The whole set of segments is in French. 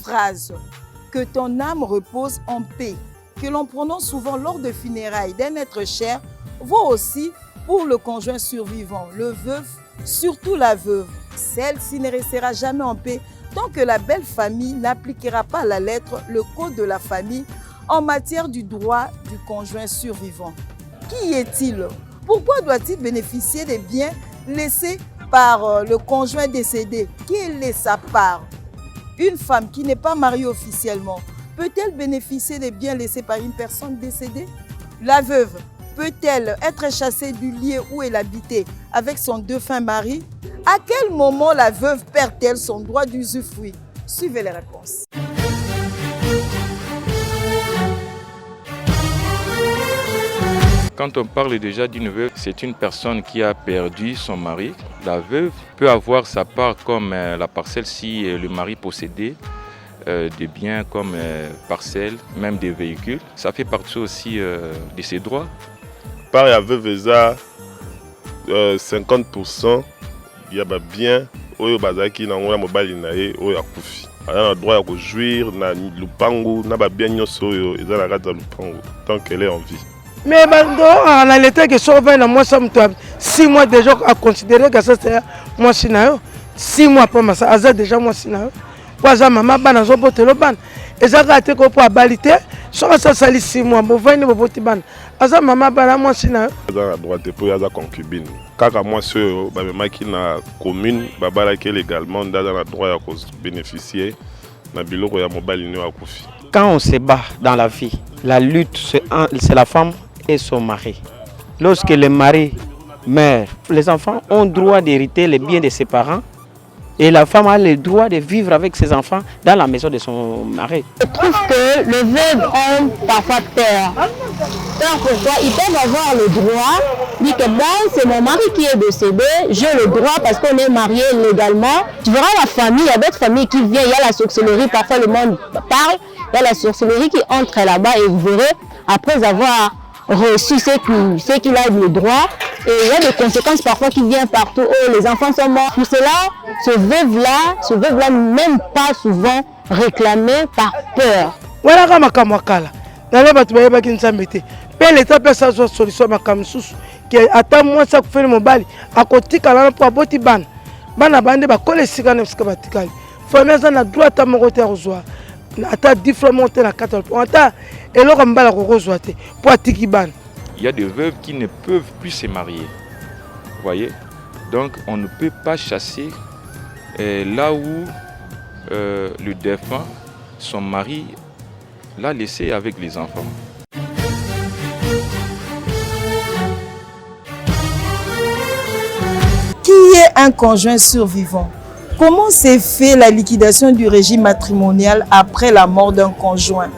phrase « Que ton âme repose en paix » que l'on prononce souvent lors de funérailles d'un être cher vaut aussi pour le conjoint survivant, le veuf, surtout la veuve. Celle-ci ne restera jamais en paix tant que la belle famille n'appliquera pas à la lettre le code de la famille en matière du droit du conjoint survivant. Qui est-il? Pourquoi doit-il bénéficier des biens laissés par le conjoint décédé? Quelle est sa part? Une femme qui n'est pas mariée officiellement peut-elle bénéficier des biens laissés par une personne décédée? La veuve peut-elle être chassée du lieu où elle habitait avec son défunt mari? À quel moment la veuve perd-elle son droit d'usufruit? Suivez les réponses. Quand on parle déjà d'une veuve, c'est une personne qui a perdu son mari. La veuve peut avoir sa part comme la parcelle si le mari possédait des biens comme parcelles, même des véhicules. Ça fait partie aussi de ses droits. Par la veuve, 50%, il y a bien oyo bazaki na ngoya mobali na ye oyo akufi. Ala na droit de jouir na lupango na ba bien nyonso oyo eza na kati ya lupango tant qu'elle est en vie. Mais en l'état que sauver na moi ça me 6 mois déjà à considérer que ça c'est moi sinayo 6 mois après ça aza déjà moi sinayo. Waza mama bana zo botelo ban. Ezaka te ko po abalité so ça sali 6 mois bo vani bo boti ban. Aza mama bana moi sinayo. Aza na droit de pour aza concubine. Kaka moi ceux ba memaki na commune babala ke légalement dans la droit ya ko bénéficier na biloko ya mobali ne akufi. Quand on se bat dans la vie, la lutte c'est la femme et son mari. Lorsque le mari meurt, les enfants ont droit d'hériter les biens de ses parents et la femme a le droit de vivre avec ses enfants dans la maison de son mari. Je trouve que les veuves ont parfois peur. Peur pourquoi? Ils peuvent avoir le droit, dit que bon, c'est mon mari qui est décédé, j'ai le droit parce qu'on est marié légalement. Tu verras la famille, il y a d'autres familles qui viennent, il y a la sorcellerie, parfois le monde parle, il y a la sorcellerie qui entre là-bas et vous verrez, après avoir reçu ce qu'il a le droit, et il y a des conséquences parfois qui viennent partout. Oh, les enfants sont morts. Pour cela, ce veuve-là même pas souvent réclamé par peur. Voilà comme Kamakala. Dans les bâtiments, il y a une l'État peut sa solution à Kamsous. Qui attend moi ça pour faire mon bal. À côté, quand on a boti ban. Ban a bandé, bah, coller si quand on a batikali. Famille a droit à mon côté rosoir. Ata différemment la 14. Ata et là comme bala rosoir pour atiki ban. Il y a des veuves qui ne peuvent plus se marier. Vous voyez? Donc on ne peut pas chasser là où le défunt, son mari, l'a laissé avec les enfants. Qui est un conjoint survivant? Comment s'est fait la liquidation du régime matrimonial après la mort d'un conjoint?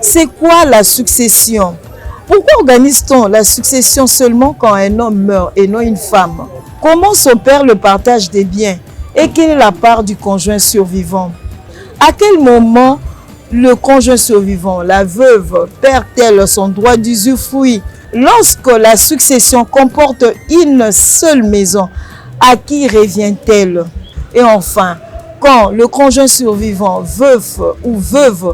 C'est quoi la succession? Pourquoi organise-t-on la succession seulement quand un homme meurt et non une femme? Comment s'opère le partage des biens? Et quelle est la part du conjoint survivant? À quel moment le conjoint survivant, la veuve, perd-elle son droit d'usufruit? Lorsque la succession comporte une seule maison, à qui revient-elle? Et enfin, quand le conjoint survivant, veuf ou veuve,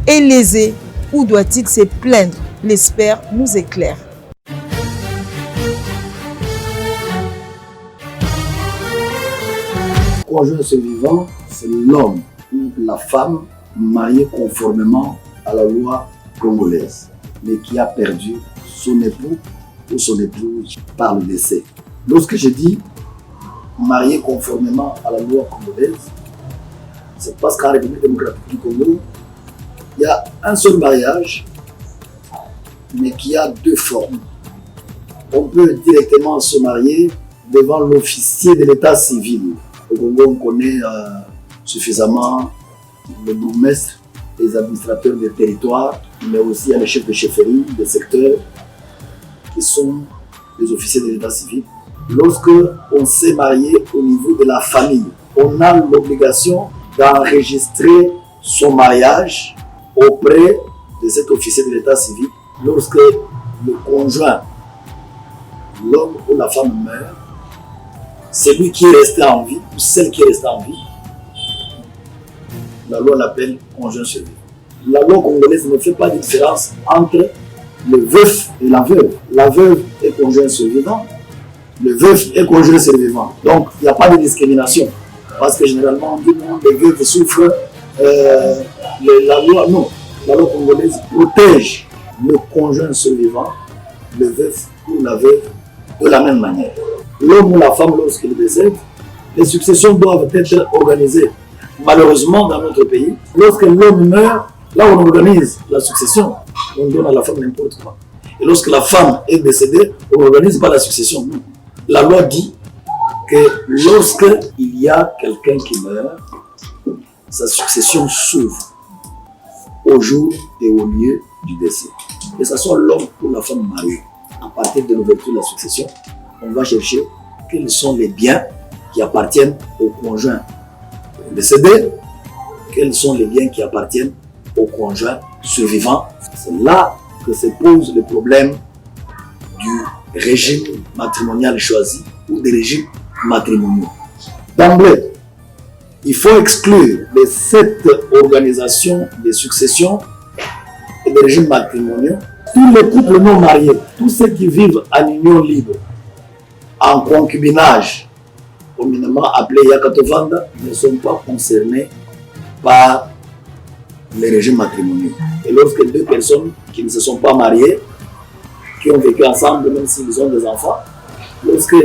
est lésé, où doit-il se plaindre? L'expert nous éclaire. Le conjoint survivant, c'est l'homme ou la femme mariée conformément à la loi congolaise, mais qui a perdu son époux ou son épouse par le décès. Lorsque je dis marié conformément à la loi congolaise, c'est parce qu'en République démocratique du Congo, il y a un seul mariage, mais qui a deux formes. On peut directement se marier devant l'officier de l'état civil. Au Congo, on connaît suffisamment le bourgmestre, les administrateurs des territoires, mais aussi les chefs de chefferie des secteurs qui sont les officiers de l'état civil. Lorsque on s'est marié au niveau de la famille, on a l'obligation d'enregistrer son mariage auprès de cet officier de l'état civil. Lorsque le conjoint, l'homme ou la femme meurt, celui qui est resté en vie ou celle qui est restée en vie la loi l'appelle conjoint survivant. La loi congolaise ne fait pas de différence entre le veuf et la veuve. La veuve est conjoint survivant, le veuf est conjoint survivant. Donc, il n'y a pas de discrimination. Parce que généralement, on dit que les veuves souffrent. La loi congolaise protège le conjoint survivant, le veuf ou la veuve de la même manière. L'homme ou la femme, lorsqu'il décède, les successions doivent être organisées. Malheureusement, dans notre pays, lorsque l'homme meurt, là on organise la succession, on donne à la femme n'importe quoi. Et lorsque la femme est décédée, on n'organise pas la succession. Non. La loi dit que lorsque il y a quelqu'un qui meurt, sa succession s'ouvre au jour et au lieu du décès. Que ce soit l'homme ou la femme mariée. À partir de l'ouverture de la succession, on va chercher quels sont les biens qui appartiennent au conjoint décédé, quels sont les biens qui appartiennent au conjoint survivant. C'est là que se pose le problème du régime matrimonial choisi ou des régimes matrimoniaux. D'emblée, il faut exclure de cette organisation de succession et des régimes matrimoniaux tous les couples non mariés, tous ceux qui vivent en union libre, en concubinage, communément appelé Yakatovanda, ne sont pas concernés par les régimes matrimoniaux. Et lorsque deux personnes qui ne se sont pas mariées, qui ont vécu ensemble, même s'ils ont des enfants, lorsque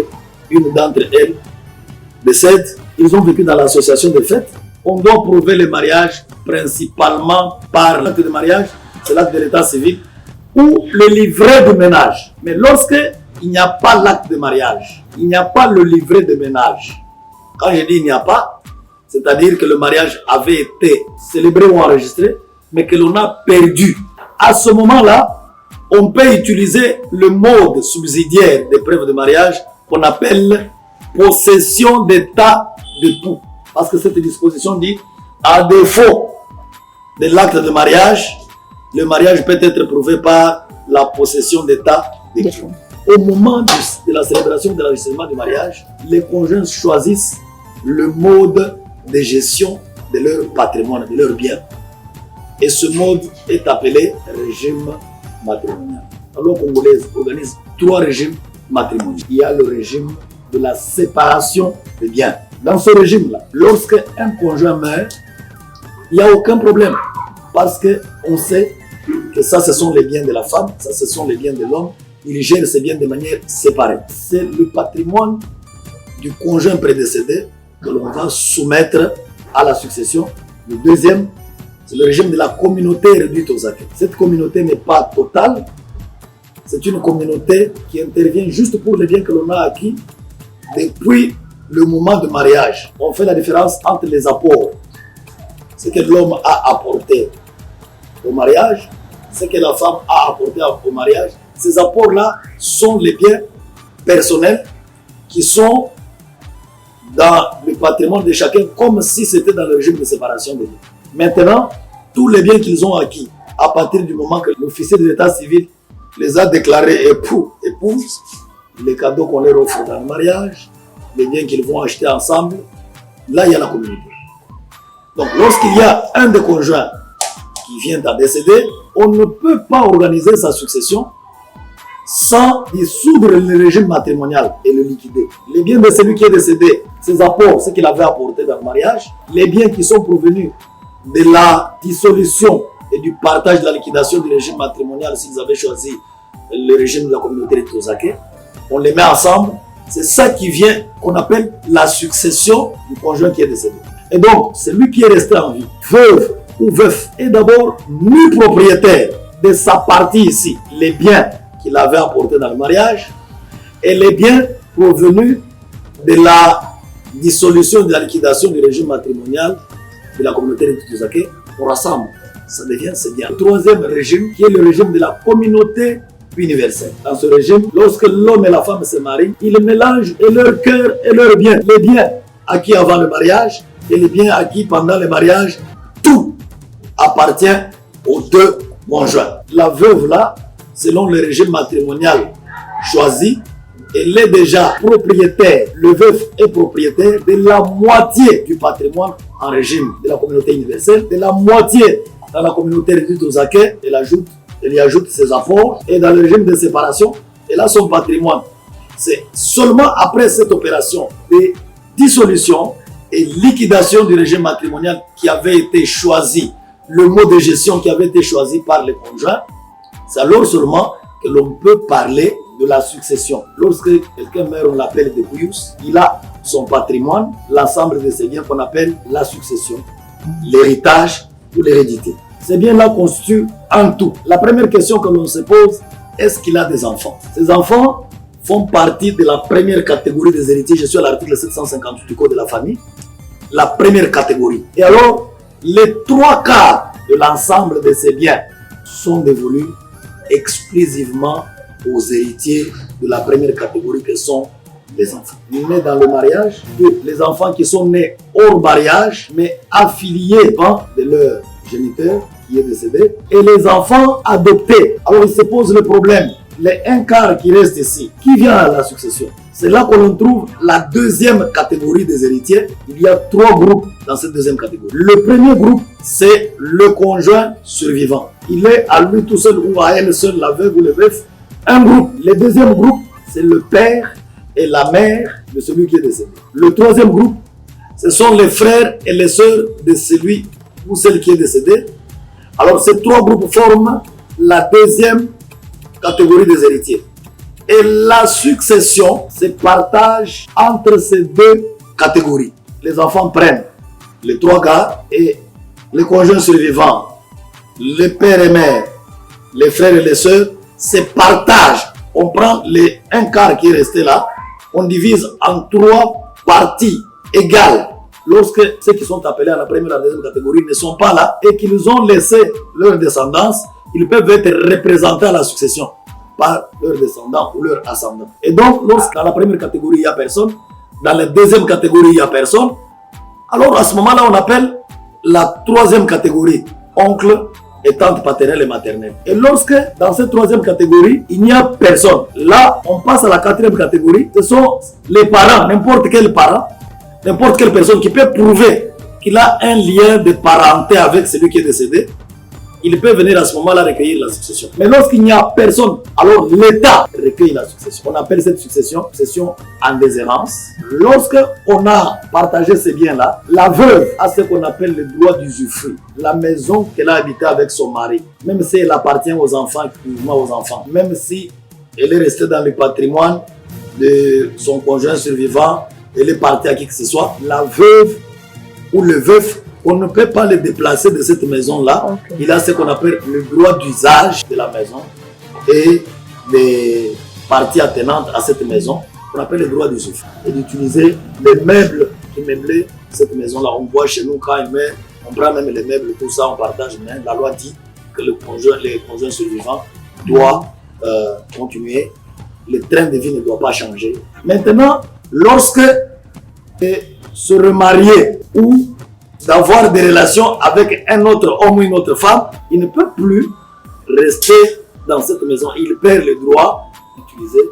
une d'entre elles décède, ils ont vécu dans l'association de fêtes, on doit prouver le mariage principalement par l'acte de mariage, c'est l'acte de l'état civil, ou le livret de ménage. Mais lorsque il n'y a pas l'acte de mariage, il n'y a pas le livret de ménage. Quand je dis il n'y a pas, c'est-à-dire que le mariage avait été célébré ou enregistré, mais que l'on a perdu. À ce moment-là, on peut utiliser le mode subsidiaire des preuves de mariage qu'on appelle possession d'état d'époux. Parce que cette disposition dit, à défaut de l'acte de mariage, le mariage peut être prouvé par la possession d'état d'époux. Au moment de la célébration de l'enregistrement du mariage, les conjoints choisissent le mode de gestion de leur patrimoine, de leurs biens. Et ce mode est appelé régime matrimonial. La loi congolaise organise 3 régimes matrimoniaux. Il y a le régime de la séparation des biens. Dans ce régime-là, lorsque un conjoint meurt, il n'y a aucun problème. Parce qu'on sait que ça, ce sont les biens de la femme, ça, ce sont les biens de l'homme. Il gère ses biens de manière séparée. C'est le patrimoine du conjoint prédécédé que l'on va soumettre à la succession. Le deuxième, c'est le régime de la communauté réduite aux acquis. Cette communauté n'est pas totale. C'est une communauté qui intervient juste pour les biens que l'on a acquis depuis le moment de mariage. On fait la différence entre les apports. Ce que l'homme a apporté au mariage, ce que la femme a apporté au mariage. Ces apports-là sont les biens personnels qui sont dans le patrimoine de chacun comme si c'était dans le régime de séparation des biens. Maintenant, tous les biens qu'ils ont acquis à partir du moment que l'officier de l'état civil les a déclarés époux, épouses, les cadeaux qu'on leur offre dans le mariage, les biens qu'ils vont acheter ensemble, là il y a la communauté. Donc lorsqu'il y a un des conjoints qui vient à décéder, on ne peut pas organiser sa succession sans dissoudre le régime matrimonial et le liquider. Les biens de celui qui est décédé, ses apports, ce qu'il avait apporté dans le mariage, les biens qui sont provenus de la dissolution et du partage de la liquidation du régime matrimonial s'ils avaient choisi le régime de la communauté de Tozake, on les met ensemble. C'est ça qui vient, qu'on appelle la succession du conjoint qui est décédé. Et donc, celui qui est resté en vie, veuve ou veuf, est d'abord nu propriétaire de sa partie ici, les biens qu'il avait apportés dans le mariage et les biens provenus de la dissolution de la liquidation du régime matrimonial de la communauté de Tozake. On rassemble, ça devient ses biens. Le troisième régime, qui est le régime de la communauté universelle. Dans ce régime, lorsque l'homme et la femme se marient, ils mélangent leur cœur et leurs biens. Les biens acquis avant le mariage et les biens acquis pendant le mariage, tout appartient aux deux conjoints. La veuve là, selon le régime matrimonial choisi, elle est déjà propriétaire, le veuf est propriétaire de la moitié du patrimoine en régime de la communauté universelle, de la moitié dans la communauté réduite aux acquis, elle y ajoute ses apports, et dans le régime de séparation, elle a son patrimoine. C'est seulement après cette opération de dissolution et liquidation du régime matrimonial qui avait été choisi, le mode de gestion qui avait été choisi par les conjoints, c'est alors seulement que l'on peut parler de la succession. Lorsque quelqu'un meurt, on l'appelle dépouillus, il a son patrimoine, l'ensemble de ses biens qu'on appelle la succession, l'héritage ou l'hérédité. Ces biens-là constituent un tout. La première question que l'on se pose, est-ce qu'il a des enfants? Ces enfants font partie de la première catégorie des héritiers. Je suis à l'article 758 du Code de la famille. La première catégorie. Et alors, les 3/4 de l'ensemble de ces biens sont dévolus exclusivement aux héritiers de la première catégorie que sont les enfants nés dans le mariage, les enfants qui sont nés hors mariage mais affiliés de leur géniteur qui est décédé, et les enfants adoptés. Alors il se pose le problème, les 1/4 qui restent ici, qui vient à la succession? C'est là qu'on trouve la deuxième catégorie des héritiers. Il y a 3 groupes dans cette deuxième catégorie. Le premier groupe, c'est le conjoint survivant. Il est à lui tout seul ou à elle seule, la veuve ou le veuf, un groupe. Le deuxième groupe, c'est le père et la mère de celui qui est décédé. Le troisième groupe, ce sont les frères et les sœurs de celui ou celle qui est décédé. Alors ces 3 groupes forment la deuxième catégorie des héritiers. Et la succession se partage entre ces 2 catégories. Les enfants prennent les 3/4 et les conjoints survivants, les pères et mères, les frères et les sœurs se partagent. On prend les 1/4 qui est resté là, on divise en 3 parties égales. Lorsque ceux qui sont appelés à la première et à la deuxième catégorie ne sont pas là et qu'ils ont laissé leur descendance, ils peuvent être représentés à la succession par leurs descendants ou leurs ascendants. Et donc, lorsqu'à la première catégorie, il n'y a personne, dans la deuxième catégorie, il n'y a personne, alors à ce moment-là, on appelle la troisième catégorie, oncle et tante paternelle et maternelle. Et lorsque, dans cette troisième catégorie, il n'y a personne, là, on passe à la quatrième catégorie, ce sont les parents, n'importe quel parent, n'importe quelle personne qui peut prouver qu'il a un lien de parenté avec celui qui est décédé, il peut venir à ce moment-là recueillir la succession. Mais lorsqu'il n'y a personne, alors l'État recueille la succession. On appelle cette succession en déshérence. Lorsqu'on a partagé ces biens-là, la veuve a ce qu'on appelle le droit d'usufruit. La maison qu'elle a habitée avec son mari, même si elle appartient aux enfants, même si elle est restée dans le patrimoine de son conjoint survivant, elle est partie à qui que ce soit, la veuve ou le veuf, on ne peut pas le déplacer de cette maison-là. Okay. Il a ce qu'on appelle le droit d'usage de la maison et les parties attenantes à cette maison, qu'on appelle le droit d'usufruit. Et d'utiliser les meubles qui meublaient cette maison-là. On voit chez nous quand il meurt, on prend même les meubles, tout ça, on partage. Mais la loi dit que les conjoints survivants doivent continuer. Le train de vie ne doit pas changer. Maintenant, lorsque se remarier ou d'avoir des relations avec un autre homme ou une autre femme, il ne peut plus rester dans cette maison. Il perd le droit d'utiliser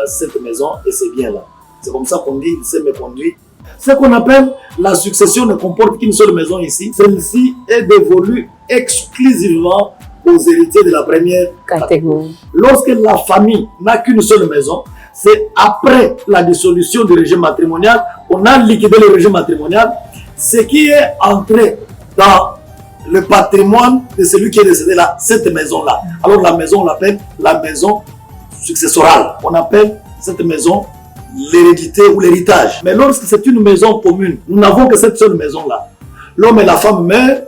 cette maison et ces biens-là. C'est comme ça qu'on dit, il s'est méconduit. Ce qu'on appelle la succession ne comporte qu'une seule maison ici. Celle-ci est dévolue exclusivement aux héritiers de la première catégorie. Lorsque la famille n'a qu'une seule maison, c'est après la dissolution du régime matrimonial, on a liquidé le régime matrimonial. Ce qui est entré dans le patrimoine de celui qui est décédé là, cette maison-là. Alors la maison, on l'appelle la maison successorale. On appelle cette maison l'hérédité ou l'héritage. Mais lorsque c'est une maison commune, nous n'avons que cette seule maison-là. L'homme et la femme meurent,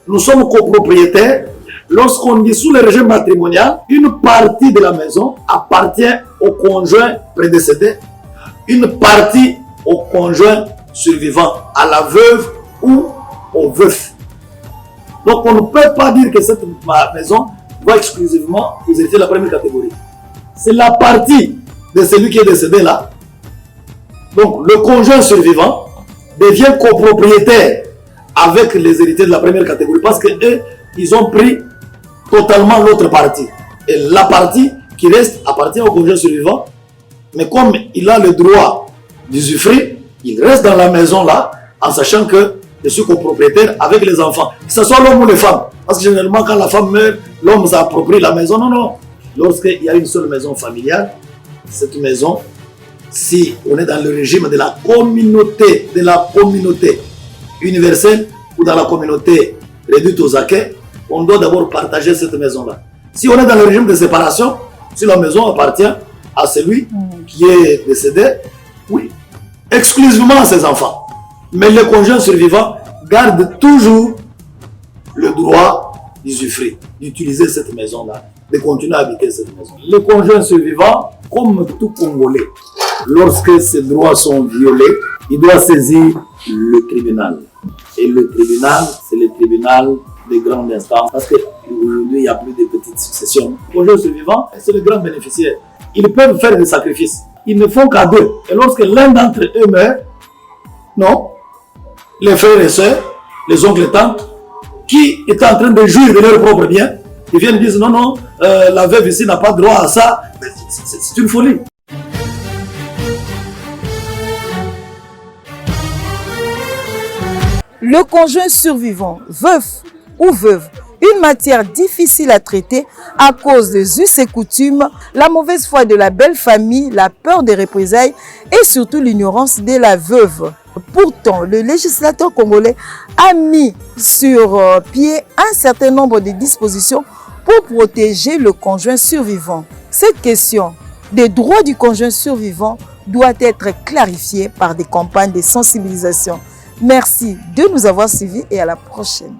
nous sommes copropriétaires. Lorsqu'on dissout le régime matrimonial, une partie de la maison appartient au conjoint prédécédé, une partie au conjoint survivant, à la veuve ou au veuf. Donc on ne peut pas dire que cette maison va exclusivement aux héritiers de la première catégorie. C'est la partie de celui qui est décédé là. Donc le conjoint survivant devient copropriétaire avec les héritiers de la première catégorie parce qu'eux, ils ont pris totalement l'autre partie. Et la partie qui reste appartient au conjoint survivant Mais comme il a le droit d'usufruire, il reste dans la maison là, en sachant que je suis copropriétaire avec les enfants. Que ce soit l'homme ou les femmes. Parce que généralement, quand la femme meurt, l'homme s'approprie la maison. Non, non. Lorsqu'il y a une seule maison familiale, cette maison, si on est dans le régime de la communauté universelle ou dans la communauté réduite aux acquets, on doit d'abord partager cette maison-là. Si on est dans le régime de séparation, si la maison appartient à celui qui est décédé, oui, exclusivement à ses enfants. Mais le conjoint survivant garde toujours le droit d'usufruire, d'utiliser cette maison-là, de continuer à habiter cette maison. Le conjoint survivant, comme tout Congolais, lorsque ses droits sont violés, il doit saisir le tribunal. Et le tribunal, c'est le tribunal de grande instance, parce qu'aujourd'hui, il n'y a plus de petites successions. Le conjoint survivant, c'est le grand bénéficiaire. Ils peuvent faire des sacrifices. Ils ne font qu'à deux. Et lorsque l'un d'entre eux meurt, non, les frères et sœurs, les oncles et tantes, qui étaient en train de jouir de leur propre bien, ils viennent dire non, non, la veuve ici n'a pas droit à ça. C'est une folie. Le conjoint survivant, veuf ou veuve, une matière difficile à traiter à cause des us et coutumes, la mauvaise foi de la belle famille, la peur des représailles et surtout l'ignorance de la veuve. Pourtant, le législateur congolais a mis sur pied un certain nombre de dispositions pour protéger le conjoint survivant. Cette question des droits du conjoint survivant doit être clarifiée par des campagnes de sensibilisation. Merci de nous avoir suivis et à la prochaine.